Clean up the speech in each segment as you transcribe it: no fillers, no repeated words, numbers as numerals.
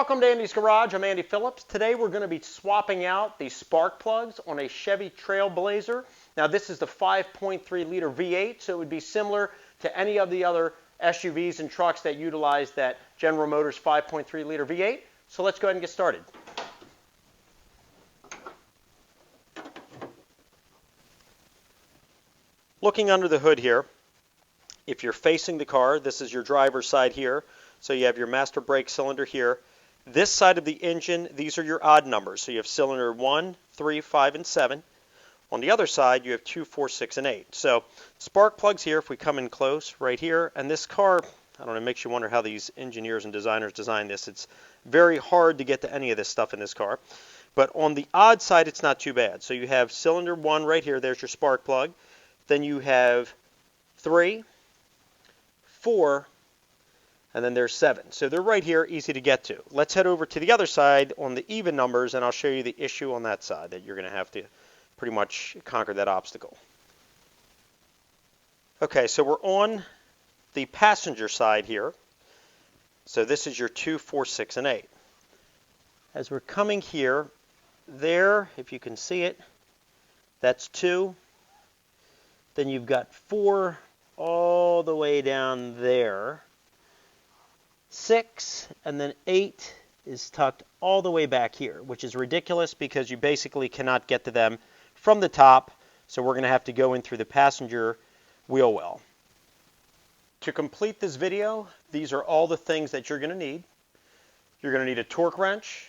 Welcome to Andy's Garage. I'm Andy Phillips. Today we're going to be swapping out the spark plugs on a Chevy Trailblazer. Now this is the 5.3 liter V8, so it would be similar to any of the other SUVs and trucks that utilize that General Motors 5.3 liter V8. So let's go ahead and get started. Looking under the hood here, if you're facing the car, this is your driver's side here. So you have your master brake cylinder here. This side of the engine, these are your odd numbers. So you have cylinder 1, 3, 5, and 7. On the other side, you have 2, 4, 6, and 8. So spark plugs here, if we come in close, right here. And this car, I don't know, it makes you wonder how these engineers and designers designed this. It's very hard to get to any of this stuff in this car. But on the odd side, it's not too bad. So you have cylinder 1 right here. There's your spark plug. Then you have 3, 4, and then there's 7. So they're right here, easy to get to. Let's head over to the other side on the even numbers, and I'll show you the issue on that side that you're going to have to pretty much conquer that obstacle. Okay, so we're on the passenger side here. So this is your 2, 4, 6, and 8. As we're coming here, there, if you can see it, that's 2. Then you've got 4 all the way down there. 6, and then 8 is tucked all the way back here, which is ridiculous because you basically cannot get to them from the top, so we're going to have to go in through the passenger wheel well. To complete this video, these are all the things that you're going to need. You're going to need a torque wrench.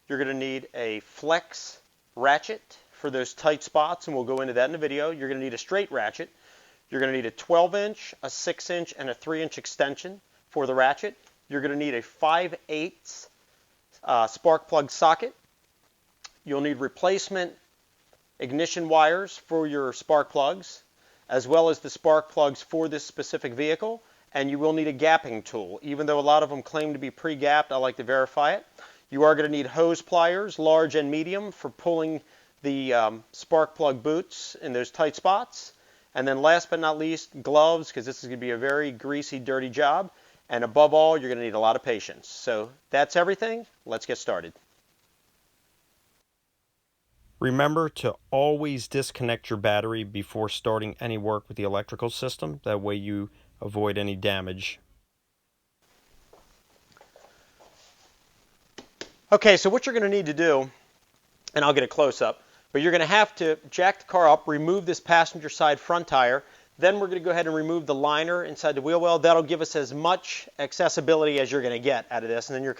You're going to need a flex ratchet for those tight spots, and we'll go into that in the video. You're going to need a straight ratchet. You're going to need a 12-inch, a 6-inch, and a 3-inch extension for the ratchet. You're going to need a 5/8 spark plug socket. You'll need replacement ignition wires for your spark plugs, as well as the spark plugs for this specific vehicle. And you will need a gapping tool. Even though a lot of them claim to be pre-gapped, I like to verify it. You are going to need hose pliers, large and medium, for pulling the spark plug boots in those tight spots. And then last but not least, gloves, because this is going to be a very greasy, dirty job. And above all, you're going to need a lot of patience. So that's everything. Let's get started. Remember to always disconnect your battery before starting any work with the electrical system. That way you avoid any damage. Okay, so what you're going to need to do, and I'll get a close-up, but you're going to have to jack the car up, remove this passenger side front tire. Then we're going to go ahead and remove the liner inside the wheel well. That'll give us as much accessibility as you're going to get out of this. And then you're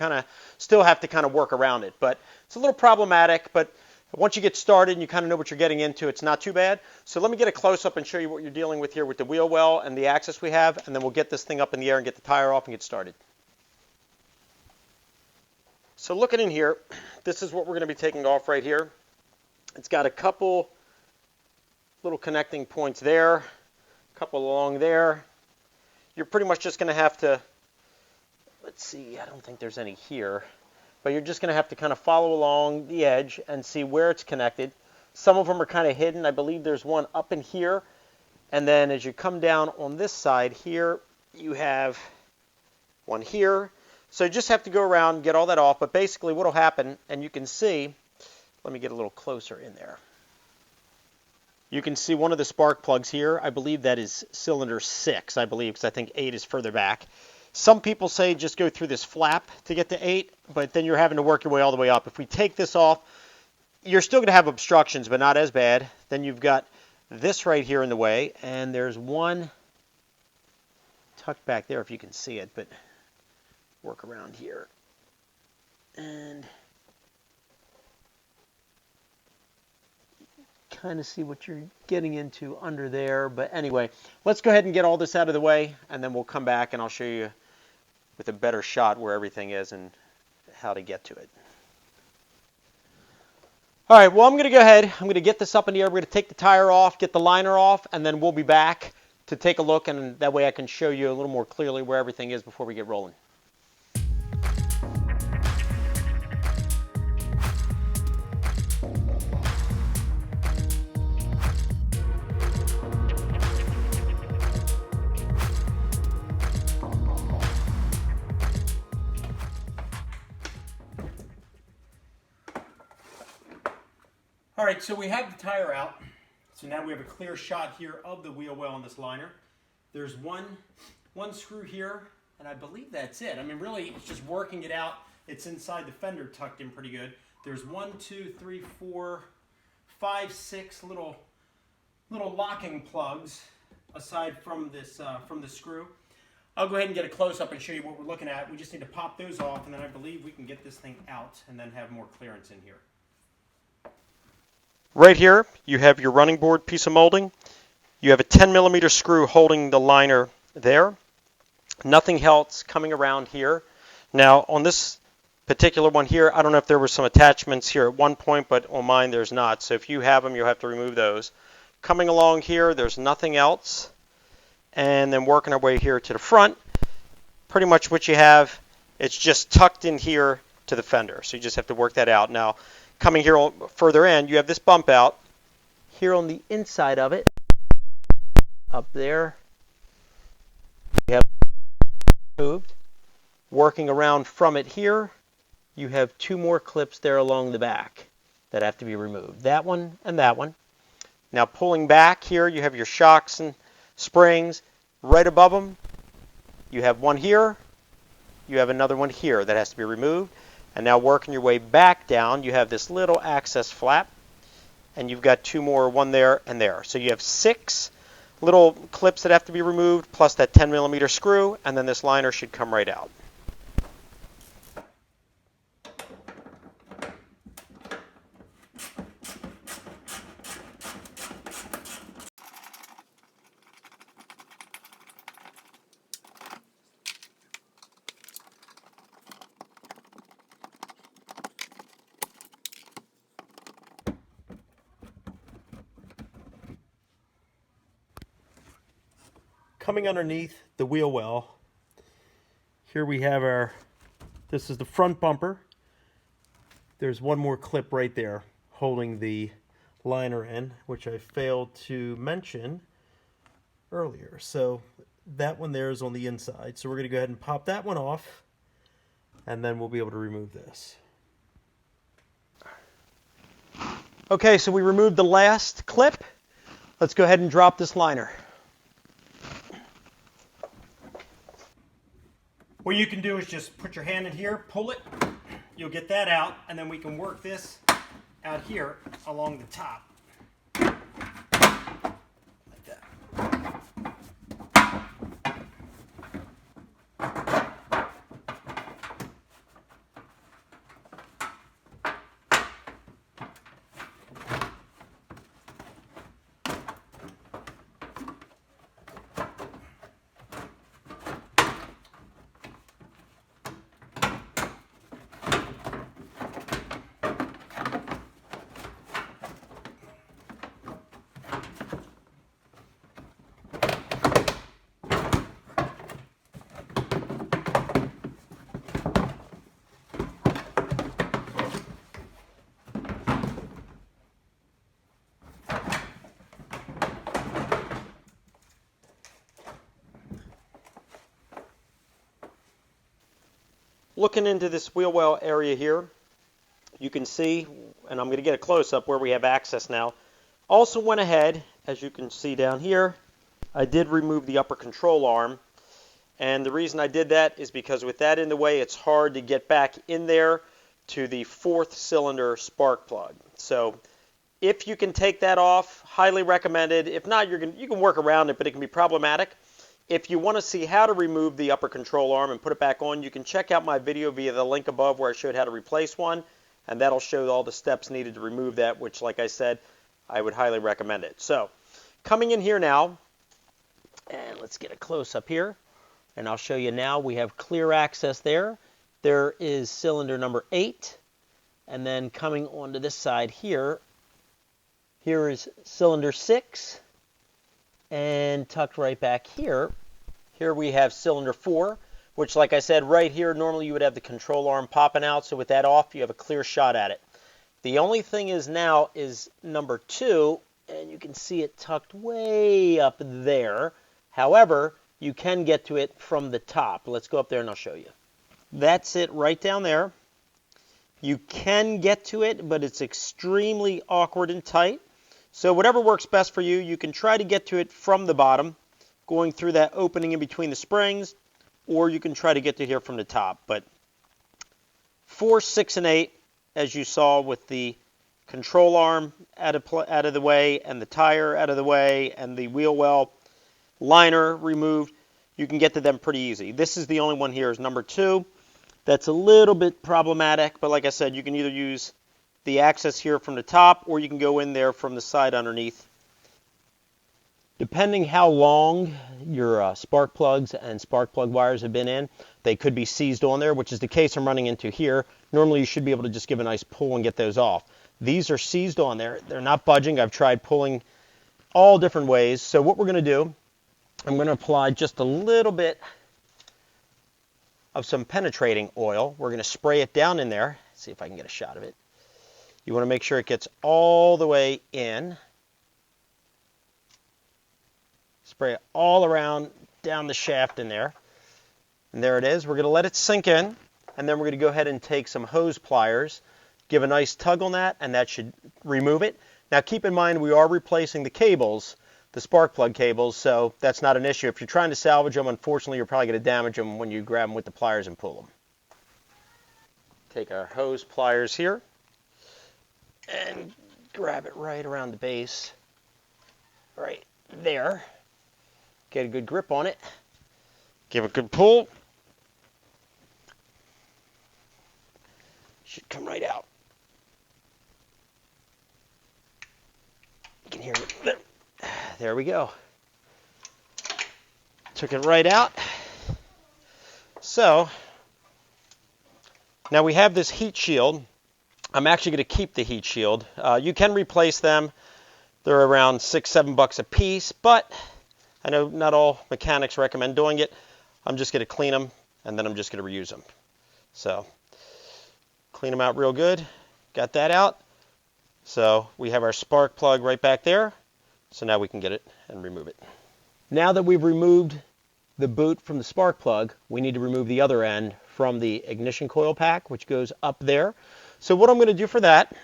still have to work around it. But it's a little problematic, but once you get started and you kind of know what you're getting into, it's not too bad. So let me get a close-up and show you what you're dealing with here with the wheel well and the axis we have. And then we'll get this thing up in the air and get the tire off and get started. So looking in here, this is what we're going to be taking off right here. It's got a couple little connecting points there. Couple along there. You're pretty much just going to have to, let's see, I don't think there's any here, but you're just going to have to follow along the edge and see where it's connected. Some of them are kind of hidden. I believe there's one up in here, and then as you come down on this side here, you have one here. So you just have to go around and get all that off, but basically what will happen, and you can see, let me get a little closer in there. You can see one of the spark plugs here. I believe that is cylinder 6, I believe, because I think 8 is further back. Some people say just go through this flap to get to 8, but then you're having to work your way all the way up. If we take this off, you're still going to have obstructions, but not as bad. Then you've got this right here in the way, and there's one tucked back there if you can see it, but work around here. And kind of see what you're getting into under there. But anyway, let's go ahead and get all this out of the way, and then we'll come back and I'll show you with a better shot where everything is and how to get to it. All right, well, I'm going to go ahead. I'm going to get this up in the air. We're going to take the tire off, get the liner off, and then we'll be back to take a look, and that way I can show you a little more clearly where everything is before we get rolling. All right, so we have the tire out. So now we have a clear shot here of the wheel well on this liner. There's one screw here, and I believe that's it. I mean, really, it's just working it out. It's inside the fender tucked in pretty good. There's 1, 2, 3, 4, 5, 6 little locking plugs aside from this from the screw. I'll go ahead and get a close-up and show you what we're looking at. We just need to pop those off, and then I believe we can get this thing out and then have more clearance in here. Right here, you have your running board piece of molding. You have a 10mm screw holding the liner there. Nothing else coming around here. Now, on this particular one here, I don't know if there were some attachments here at one point, but on mine there's not. So if you have them, you'll have to remove those. Coming along here, there's nothing else. And then working our way here to the front, pretty much what you have, it's just tucked in here to the fender. So you just have to work that out. Now, coming here further in, you have this bump out. Here on the inside of it, up there, you have moved. Working around from it here, you have 2 more clips there along the back that have to be removed. That one and that one. Now pulling back here, you have your shocks and springs. Right above them, you have one here. You have another one here that has to be removed. And now working your way back down, you have this little access flap. And you've got 2 more, one there and there. So you have 6 little clips that have to be removed, plus that 10mm screw, and then this liner should come right out. Coming underneath the wheel well, here we have this is the front bumper. There's one more clip right there holding the liner in, which I failed to mention earlier. So that one there is on the inside. So we're going to go ahead and pop that one off, and then we'll be able to remove this. Okay, so we removed the last clip. Let's go ahead and drop this liner. What you can do is just put your hand in here, pull it, you'll get that out, and then we can work this out here along the top. Like that. Looking into this wheel well area here, you can see, and I'm going to get a close-up where we have access now. Also went ahead, as you can see down here, I did remove the upper control arm. And the reason I did that is because with that in the way, it's hard to get back in there to the 4th cylinder spark plug. So if you can take that off, highly recommended. If not, you can work around it, but it can be problematic. If you want to see how to remove the upper control arm and put it back on, you can check out my video via the link above where I showed how to replace one, and that'll show all the steps needed to remove that, which, like I said, I would highly recommend it. So, coming in here now, and let's get a close-up here, and I'll show you now we have clear access there. There is cylinder number 8, and then coming onto this side here, here is cylinder 6. And tucked right back here, here we have cylinder 4, which, like I said, right here, normally you would have the control arm popping out. So with that off, you have a clear shot at it. The only thing is now is number 2, and you can see it tucked way up there. However, you can get to it from the top. Let's go up there and I'll show you. That's it right down there. You can get to it, but it's extremely awkward and tight. So whatever works best for you, you can try to get to it from the bottom, going through that opening in between the springs, or you can try to get to here from the top. But 4, 6, and 8, as you saw with the control arm out of the way, and the tire out of the way, and the wheel well liner removed, you can get to them pretty easy. This is the only one here is number 2. That's a little bit problematic, but like I said, you can either use the access here from the top, or you can go in there from the side underneath. Depending how long your spark plugs and spark plug wires have been in, they could be seized on there, which is the case I'm running into here. Normally you should be able to just give a nice pull and get those off. These are seized on there. They're not budging. I've tried pulling all different ways. So what we're going to do, I'm going to apply just a little bit of some penetrating oil. We're going to spray it down in there. See if I can get a shot of it. You want to make sure it gets all the way in. Spray it all around down the shaft in there. And there it is. We're going to let it sink in, and then we're going to go ahead and take some hose pliers, give a nice tug on that, and that should remove it. Now keep in mind we are replacing the cables, the spark plug cables, so that's not an issue. If you're trying to salvage them, unfortunately you're probably going to damage them when you grab them with the pliers and pull them. Take our hose pliers here and grab it right around the base, right there. Get a good grip on it. Give a good pull. Should come right out. You can hear it. There we go. Took it right out. So, now we have this heat shield. I'm actually going to keep the heat shield. You can replace them. They're around $6, $7 a piece, but I know not all mechanics recommend doing it. I'm just going to clean them, and then I'm just going to reuse them. So, clean them out real good. Got that out. So, we have our spark plug right back there. So now we can get it and remove it. Now that we've removed the boot from the spark plug, we need to remove the other end from the ignition coil pack, which goes up there. So what I'm going to do for that,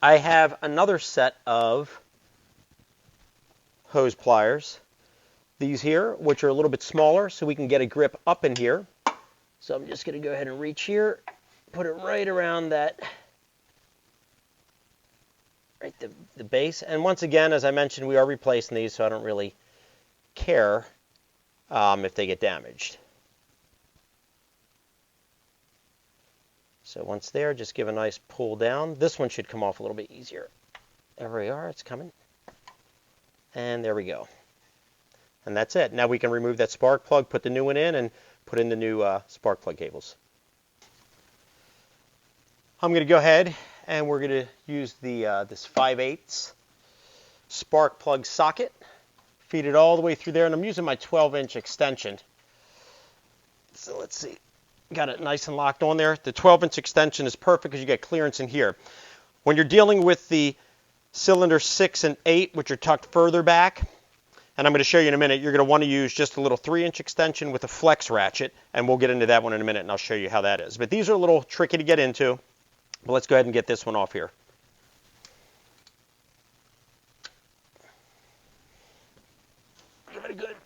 I have another set of hose pliers. These here, which are a little bit smaller, so we can get a grip up in here. So I'm just going to go ahead and reach here, put it right around that, right the base. And once again, as I mentioned, we are replacing these, so I don't really care if they get damaged. So once there, just give a nice pull down. This one should come off a little bit easier. There we are, it's coming. And there we go. And that's it. Now we can remove that spark plug, put the new one in, and put in the new spark plug cables. I'm going to go ahead and we're going to use the this 5/8 spark plug socket. Feed it all the way through there, and I'm using my 12-inch extension. So let's see. Got it nice and locked on there. The 12-inch extension is perfect because you get clearance in here. When you're dealing with the cylinder 6 and 8, which are tucked further back, and I'm going to show you in a minute, you're going to want to use just a little 3-inch extension with a flex ratchet, and we'll get into that one in a minute, and I'll show you how that is. But these are a little tricky to get into, but let's go ahead and get this one off here. Give it a good.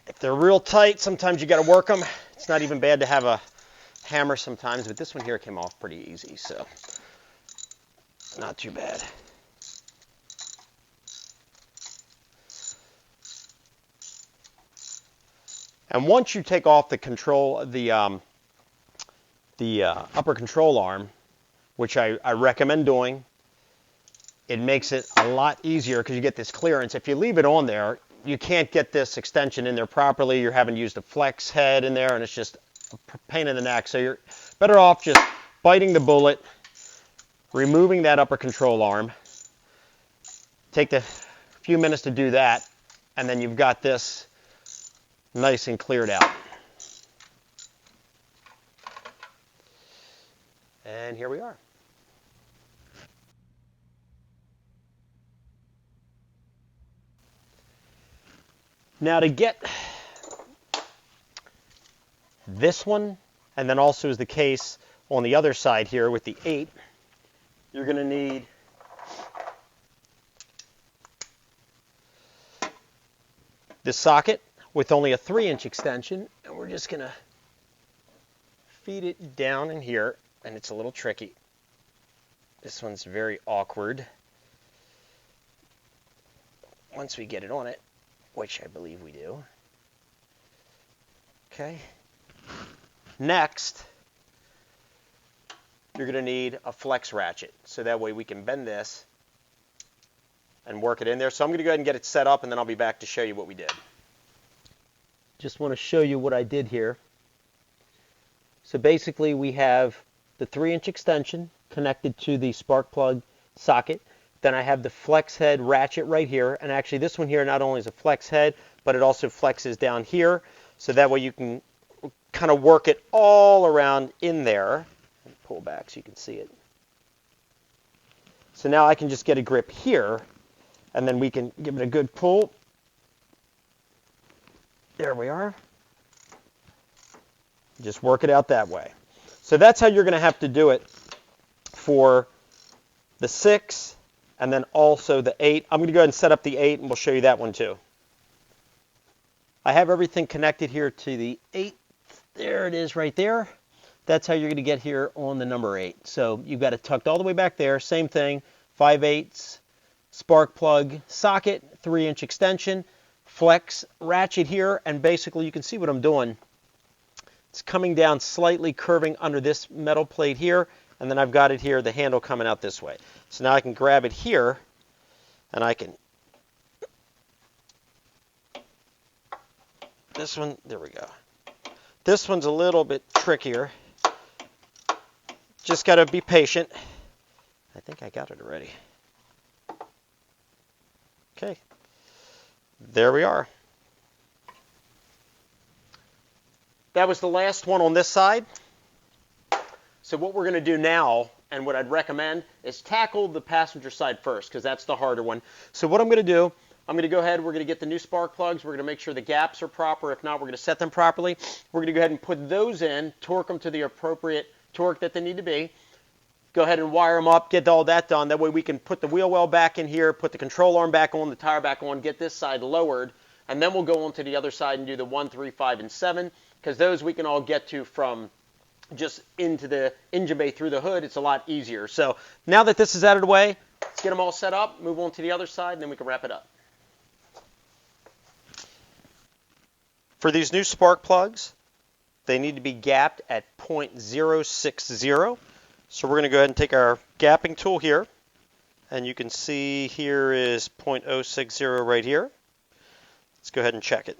If they're real tight, sometimes you got to work them. It's not even bad to have a hammer sometimes, but this one here came off pretty easy, so not too bad. And once you take off the control, the upper control arm, which I recommend doing, it makes it a lot easier because you get this clearance. If you leave it on there, you can't get this extension in there properly. You're having to use the flex head in there, and it's just a pain in the neck. So you're better off just biting the bullet, removing that upper control arm. Take the few minutes to do that, and then you've got this nice and cleared out. And here we are. Now to get this one, and then also is the case on the other side here with the 8, you're going to need this socket with only a 3-inch extension, and we're just going to feed it down in here, and it's a little tricky. This one's very awkward. Once we get it on it, which I believe we do. Okay. Next, you're going to need a flex ratchet, so that way we can bend this and work it in there. So I'm going to go ahead and get it set up, and then I'll be back to show you what we did. Just want to show you what I did here. So basically we have the 3-inch extension connected to the spark plug socket. Then I have the flex head ratchet right here, and actually this one here not only is a flex head, but it also flexes down here, so that way you can kind of work it all around in there. Pull back so you can see it. So now I can just get a grip here, and then we can give it a good pull. There we are. Just work it out that way. So that's how you're going to have to do it for the 6 and then also the 8. I'm going to go ahead and set up the 8, and we'll show you that one too. I have everything connected here to the 8. There it is right there. That's how you're going to get here on the number 8. So you've got it tucked all the way back there. Same thing, 5/8 spark plug socket, 3-inch extension, flex ratchet here, and basically you can see what I'm doing. It's coming down slightly, curving under this metal plate here, and then I've got it here, the handle coming out this way. So now I can grab it here, and I can, this one, there we go. This one's a little bit trickier. Just got to be patient. I think I got it already. Okay, there we are. That was the last one on this side. So what we're going to do now, and what I'd recommend, is tackle the passenger side first, because that's the harder one. So what I'm going to do, I'm going to go ahead, we're going to get the new spark plugs, we're going to make sure the gaps are proper. If not, we're going to set them properly. We're going to go ahead and put those in, torque them to the appropriate torque that they need to be. Go ahead and wire them up, get all that done. That way we can put the wheel well back in here, put the control arm back on, the tire back on, get this side lowered, and then we'll go on to the other side and do the 1, 3, 5, and 7, because those we can all get to from just into the engine bay through the hood. It's a lot easier. So now that this is out of the way, let's get them all set up, move on to the other side, and then we can wrap it up. For these new spark plugs, they need to be gapped at 0.060. So we're going to go ahead and take our gapping tool here, and you can see here is 0.060 right here. Let's go ahead and check it.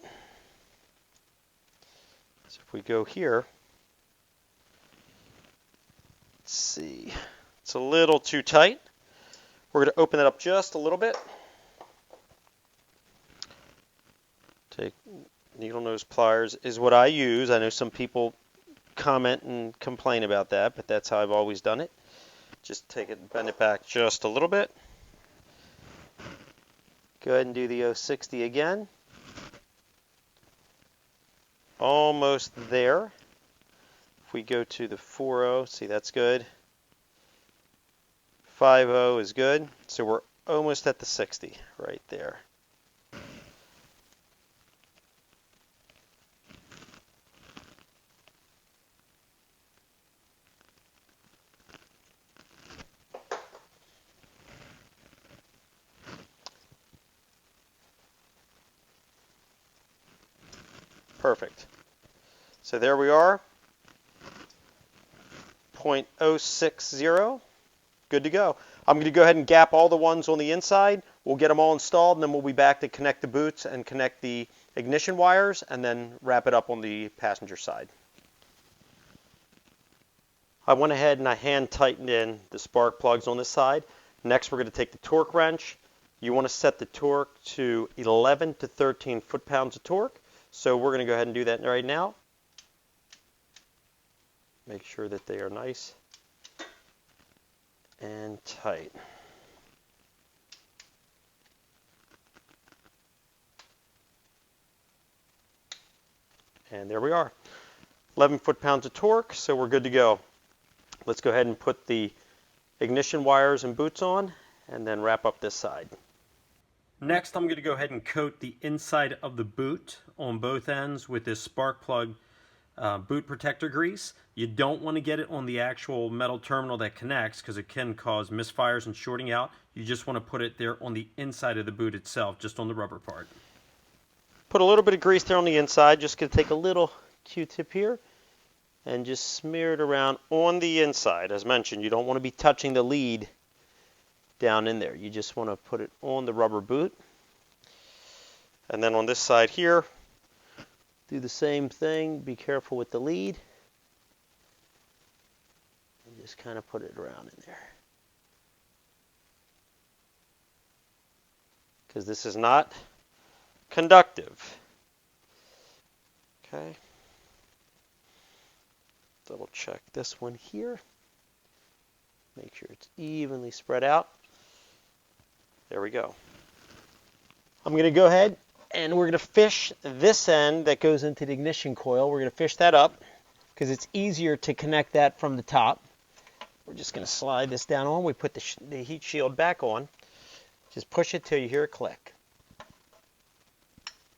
So if we go here, let's see, it's a little too tight. We're going to open it up just a little bit. Take needle nose pliers is what I use. I know some people comment and complain about that, but that's how I've always done it. Just take it and bend it back just a little bit. Go ahead and do the 060 again. Almost there. If we go to the 40, see, that's good. 50 is good. So we're almost at the 60 right there. Perfect. So there we are, 0.060, good to go. I'm going to go ahead and gap all the ones on the inside. We'll get them all installed, and then we'll be back to connect the boots and connect the ignition wires, and then wrap it up on the passenger side. I went ahead and I hand tightened in the spark plugs on this side. Next, we're going to take the torque wrench. You want to set the torque to 11 to 13 foot-pounds of torque. So we're going to go ahead and do that right now. Make sure that they are nice and tight. And there we are. 11 foot-pounds of torque, so we're good to go. Let's go ahead and put the ignition wires and boots on and then wrap up this side. Next, I'm going to go ahead and coat the inside of the boot on both ends with this spark plug boot protector grease. You don't want to get it on the actual metal terminal that connects because it can cause misfires and shorting out. You just want to put it there on the inside of the boot itself, just on the rubber part. Put a little bit of grease there on the inside. Just going to take a little Q-tip here and just smear it around on the inside. As mentioned, you don't want to be touching the lead down in there. You just want to put it on the rubber boot. And then on this side here, do the same thing. Be careful with the lead. And just kind of put it around in there. Because this is not conductive. Okay. Double check this one here. Make sure it's evenly spread out. There we go. I'm going to go ahead and we're going to fish this end that goes into the ignition coil. We're going to fish that up because it's easier to connect that from the top. We're just going to slide this down on. We put the heat shield back on. Just push it till you hear a click.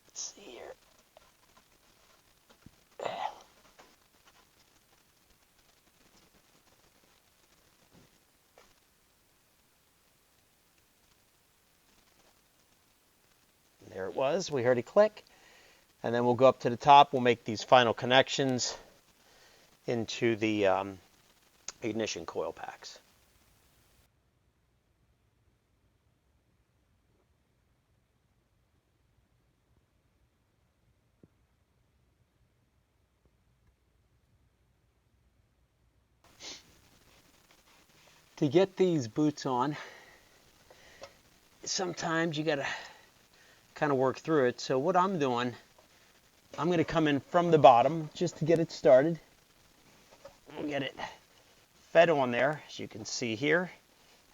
Let's see here. There it was. We heard it click. And then we'll go up to the top. We'll make these final connections into the ignition coil packs. To get these boots on, sometimes you got to kind of work through it. So what I'm doing, I'm going to come in from the bottom just to get it started. We'll get it fed on there, as you can see here.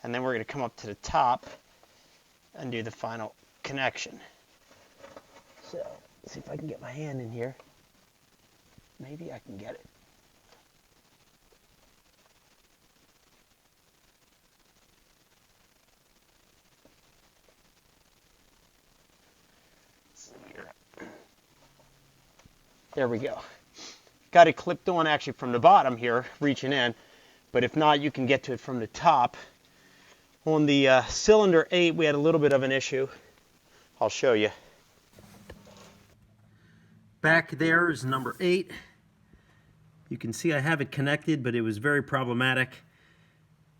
And then we're going to come up to the top and do the final connection. So, let's see if I can get my hand in here. Maybe I can get it. There we go. Got it clipped on actually from the bottom here, reaching in. But if not, you can get to it from the top. On the cylinder 8, we had a little bit of an issue. I'll show you. Back there is number 8. You can see I have it connected, but it was very problematic.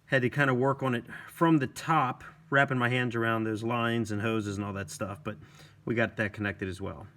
Had to kind of work on it from the top, wrapping my hands around those lines and hoses and all that stuff. But we got that connected as well.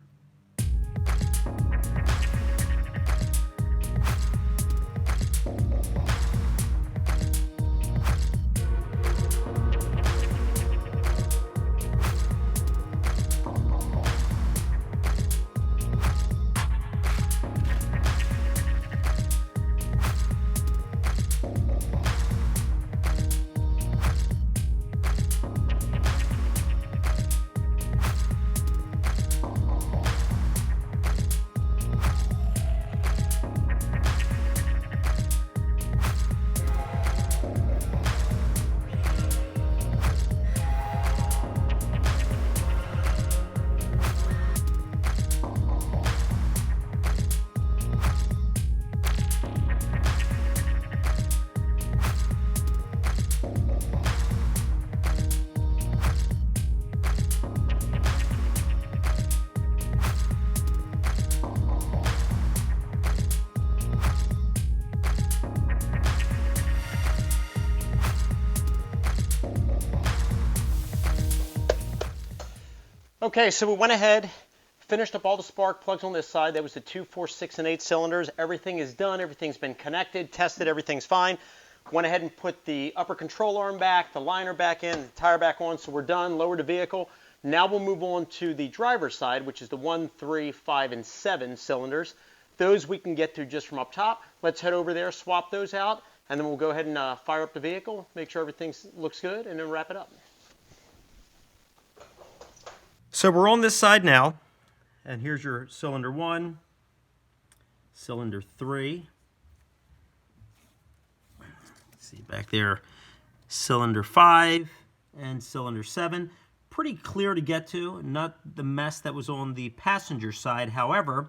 Okay, so we went ahead, finished up all the spark plugs on this side. That was the 2, 4, 6, and 8 cylinders. Everything is done. Everything's been connected, tested. Everything's fine. Went ahead and put the upper control arm back, the liner back in, the tire back on. So we're done. Lowered the vehicle. Now we'll move on to the driver's side, which is the 1, 3, 5, and 7 cylinders. Those we can get to just from up top. Let's head over there, swap those out, and then we'll go ahead and fire up the vehicle, make sure everything looks good, and then wrap it up. So we're on this side now, and here's your cylinder 1, cylinder 3. See back there, cylinder 5 and cylinder 7. Pretty clear to get to, not the mess that was on the passenger side. However,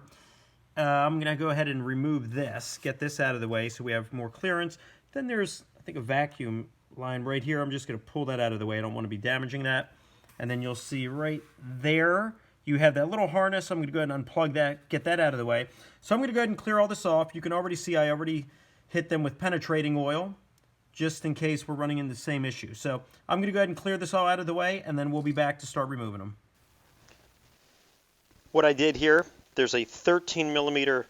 I'm going to go ahead and remove this, get this out of the way so we have more clearance. Then there's, I think, a vacuum line right here. I'm just going to pull that out of the way. I don't want to be damaging that. And then you'll see right there, you have that little harness. I'm going to go ahead and unplug that, get that out of the way. So I'm going to go ahead and clear all this off. You can already see I already hit them with penetrating oil, just in case we're running into the same issue. So I'm going to go ahead and clear this all out of the way, and then we'll be back to start removing them. What I did here, there's a 13 millimeter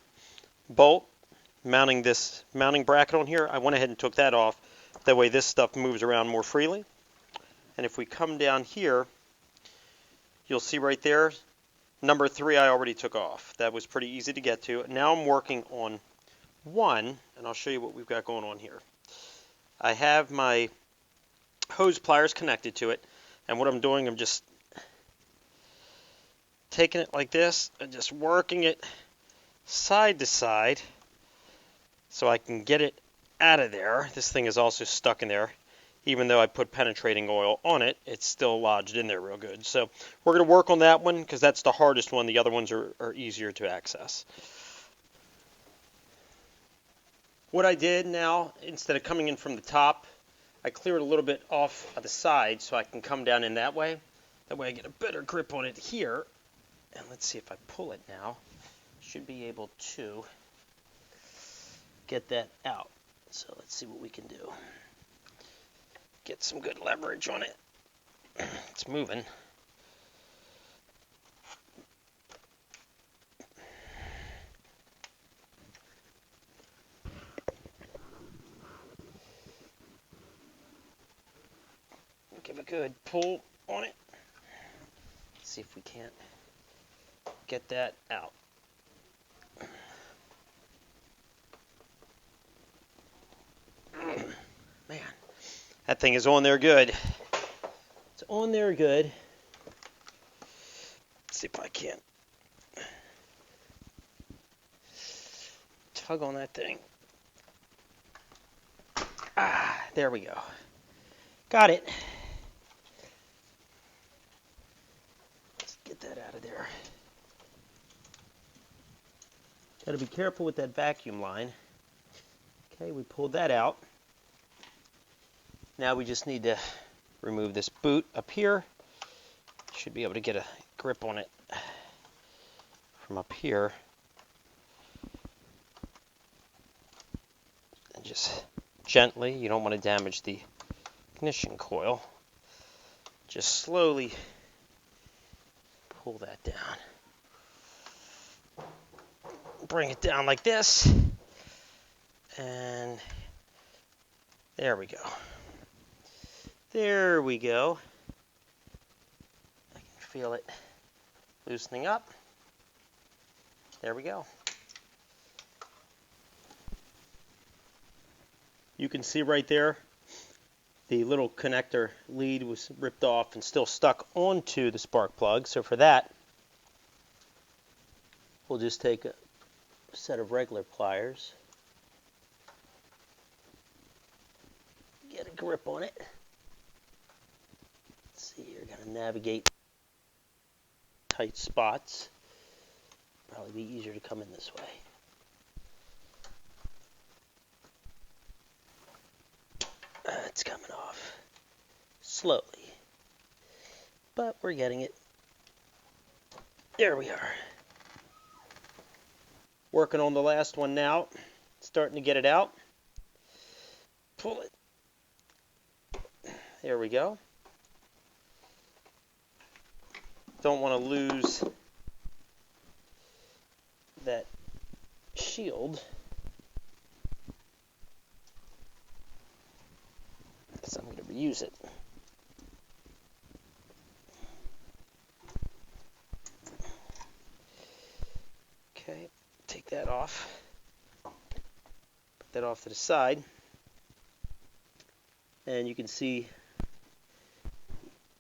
bolt mounting this mounting bracket on here. I went ahead and took that off. That way this stuff moves around more freely. And if we come down here, you'll see right there, number 3 I already took off. That was pretty easy to get to. Now I'm working on 1, and I'll show you what we've got going on here. I have my hose pliers connected to it, and what I'm doing, I'm just taking it like this and just working it side to side so I can get it out of there. This thing is also stuck in there. Even though I put penetrating oil on it, it's still lodged in there real good. So we're going to work on that one because that's the hardest one. The other ones are easier to access. What I did now, instead of coming in from the top, I cleared a little bit off of the side so I can come down in that way. That way I get a better grip on it here. And let's see if I pull it now. Should be able to get that out. So let's see what we can do. Get some good leverage on it. It's moving. Give a good pull on it. Let's see if we can't get that out. Man, that thing is on there good. It's on there good. Let's see if I can't tug on that thing. Ah, there we go. Got it. Let's get that out of there. Got to be careful with that vacuum line. Okay, we pulled that out. Now we just need to remove this boot up here. Should be able to get a grip on it from up here. And just gently, you don't want to damage the ignition coil. Just slowly pull that down. Bring it down like this. And there we go. There we go. I can feel it loosening up. There we go. You can see right there, the little connector lead was ripped off and still stuck onto the spark plug. So for that, we'll just take a set of regular pliers. Get a grip on it. Let's see, you're going to navigate tight spots. Probably be easier to come in this way. It's coming off slowly, but we're getting it. There we are. Working on the last one now. Starting to get it out. Pull it. There we go. Don't want to lose that shield. So I'm going to reuse it. Okay, take that off. Put that off to the side. And you can see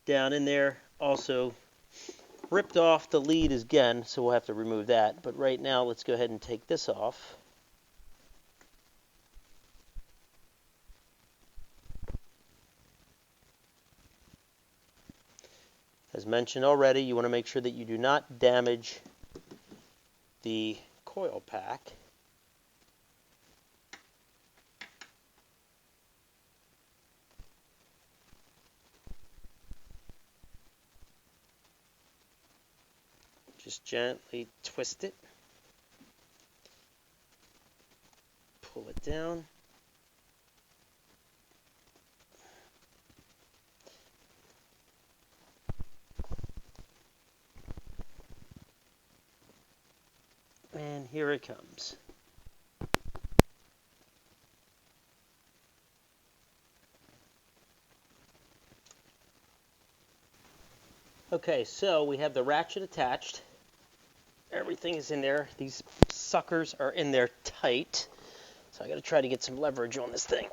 down in there also ripped off the lead again, so we'll have to remove that. But right now, let's go ahead and take this off. As mentioned already, you want to make sure that you do not damage the coil pack. Just gently twist it. Pull it down. And here it comes. Okay, so we have the ratchet attached. Everything is in there. These suckers are in there tight. So I got to try to get some leverage on this thing.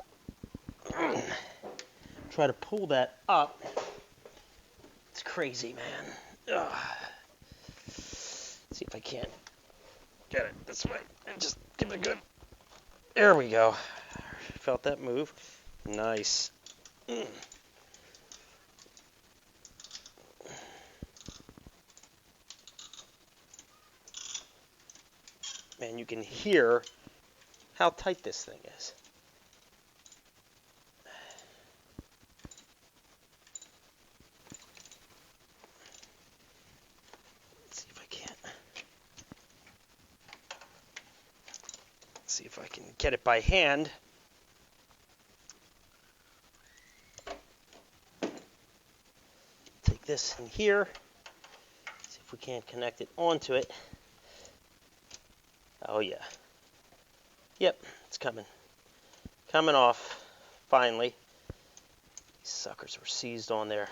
Try to pull that up. It's crazy, man. Ugh. Let's see if I can't get it this way and just give it a good. There we go. Felt that move. Nice. Man, you can hear how tight this thing is. Let's see if I can't. Let's see if I can get it by hand. Take this in here. See if we can't connect it onto it. Oh yeah. Yep, it's coming. Coming off, finally. These suckers were seized on there.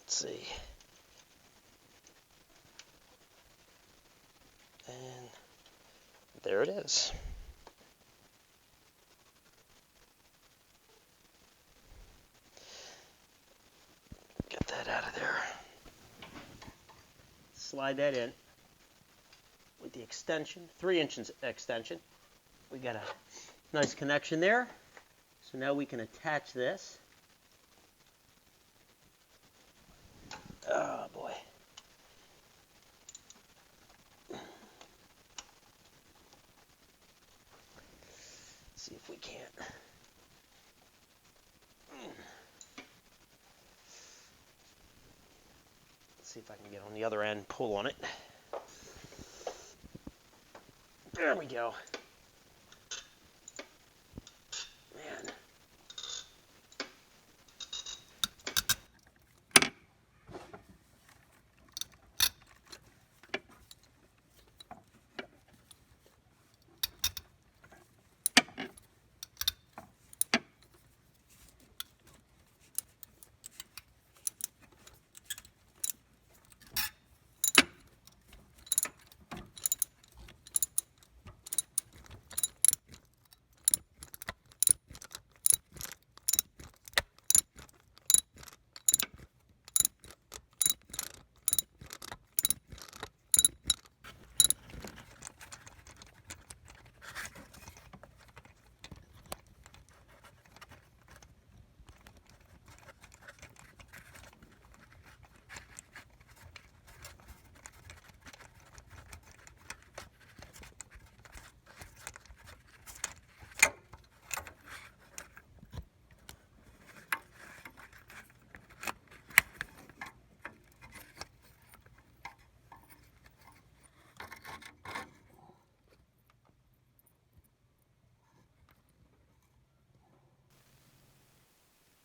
Let's see. And there it is. Get that out of there. Slide that in with the extension, 3-inch extension. We got a nice connection there. So now we can attach this. Oh boy. Let's see if we can't. See if I can get on the other end, pull on it. There we go. Man.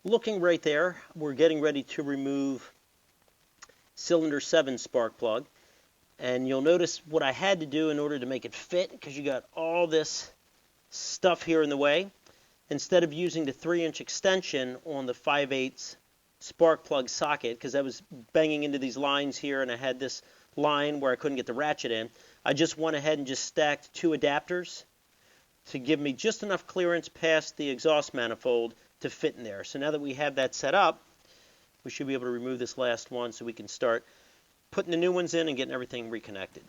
Looking right there, we're getting ready to remove cylinder 7 spark plug. And you'll notice what I had to do in order to make it fit, because you got all this stuff here in the way. Instead of using the 3-inch extension on the 5/8 spark plug socket, because I was banging into these lines here and I had this line where I couldn't get the ratchet in, I just went ahead and just stacked 2 adapters to give me just enough clearance past the exhaust manifold to fit in there. So now that we have that set up, we should be able to remove this last one so we can start putting the new ones in and getting everything reconnected.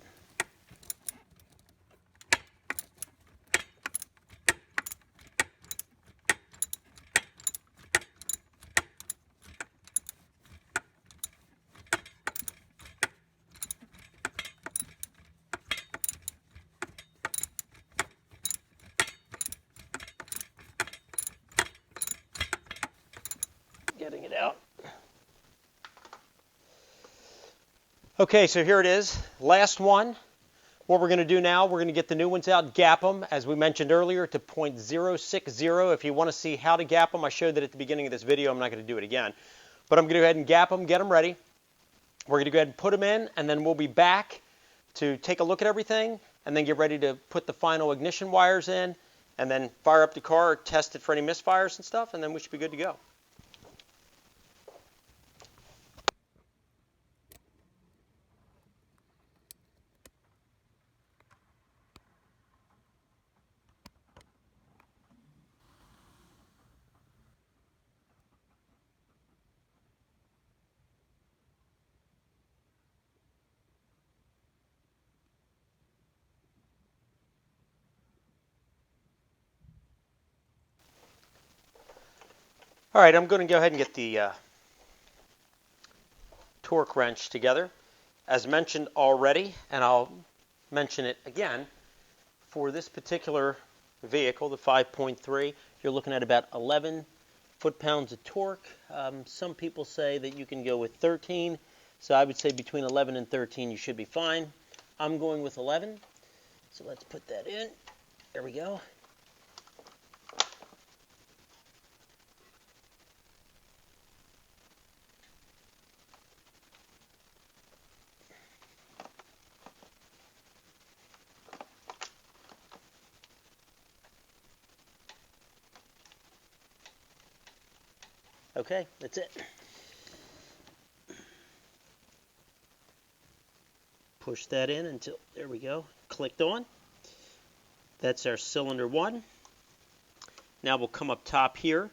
Getting it out. Okay, so here it is, last one. What we're going to do now, we're going to get the new ones out, gap them, as we mentioned earlier, to 0.060. If you want to see how to gap them, I showed that at the beginning of this video. I'm not going to do it again. But I'm going to go ahead and gap them, get them ready. We're going to go ahead and put them in, and then we'll be back to take a look at everything, and then get ready to put the final ignition wires in, and then fire up the car, test it for any misfires and stuff, and then we should be good to go. All right, I'm going to go ahead and get the torque wrench together. As mentioned already, and I'll mention it again, for this particular vehicle, the 5.3, you're looking at about 11 foot-pounds of torque. Some people say that you can go with 13, so I would say between 11 and 13 you should be fine. I'm going with 11, so let's put that in. There we go. Okay, that's it. Push that in until, there we go, clicked on. That's our cylinder 1. Now we'll come up top here,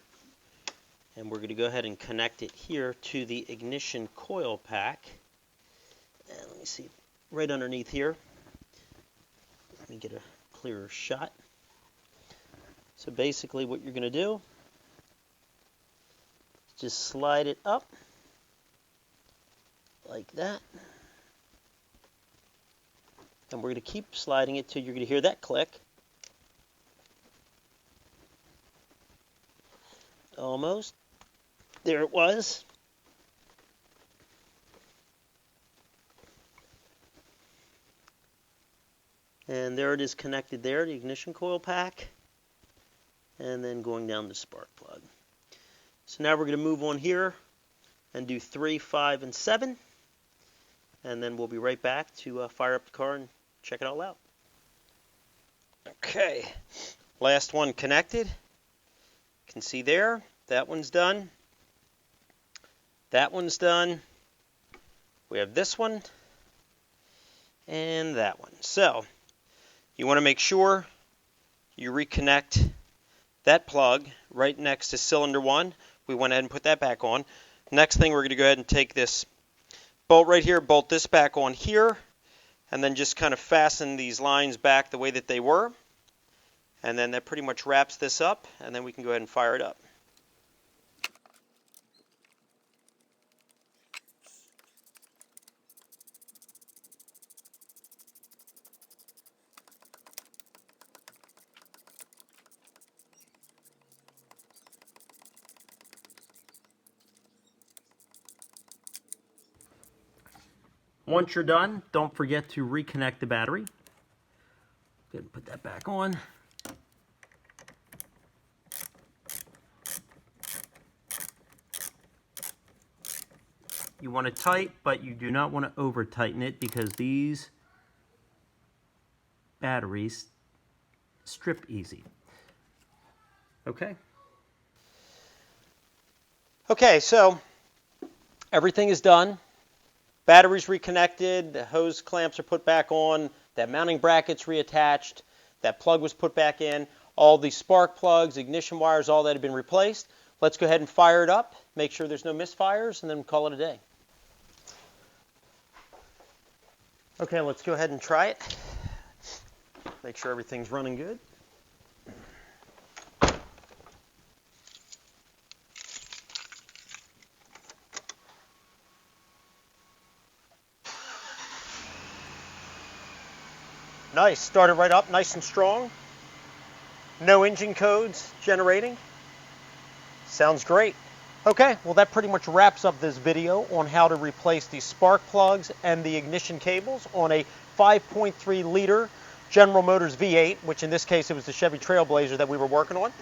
and we're going to go ahead and connect it here to the ignition coil pack. And let me see, right underneath here. Let me get a clearer shot. So basically what you're going to do, just slide it up like that. And we're going to keep sliding it till you're going to hear that click. Almost. There it was. And there it is connected there, the ignition coil pack. And then going down the spark plug. So now we're going to move on here and do 3, 5, and 7. And then we'll be right back to fire up the car and check it all out. Okay, last one connected. You can see there, that one's done. That one's done. We have this one and that one. So you want to make sure you reconnect that plug right next to cylinder 1. We went ahead and put that back on. Next thing, we're going to go ahead and take this bolt right here, bolt this back on here, and then just kind of fasten these lines back the way that they were. And then that pretty much wraps this up, and then we can go ahead and fire it up. Once you're done, don't forget to reconnect the battery. Go ahead and put that back on. You want it tight, but you do not want to over tighten it because these batteries strip easy. Okay. Okay, so everything is done. Batteries reconnected, the hose clamps are put back on, that mounting bracket's reattached, that plug was put back in, all the spark plugs, ignition wires, all that have been replaced. Let's go ahead and fire it up, make sure there's no misfires, and then call it a day. Okay, let's go ahead and try it. Make sure everything's running good. Nice, started right up, nice and strong. No engine codes generating. Sounds great. Okay, well that pretty much wraps up this video on how to replace the spark plugs and the ignition cables on a 5.3 liter General Motors V8, which in this case it was the Chevy Trailblazer that we were working on.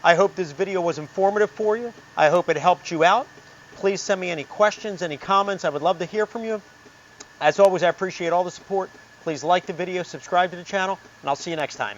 I hope this video was informative for you. I hope it helped you out. Please send me any questions, any comments. I would love to hear from you. As always, I appreciate all the support. Please like the video, subscribe to the channel, and I'll see you next time.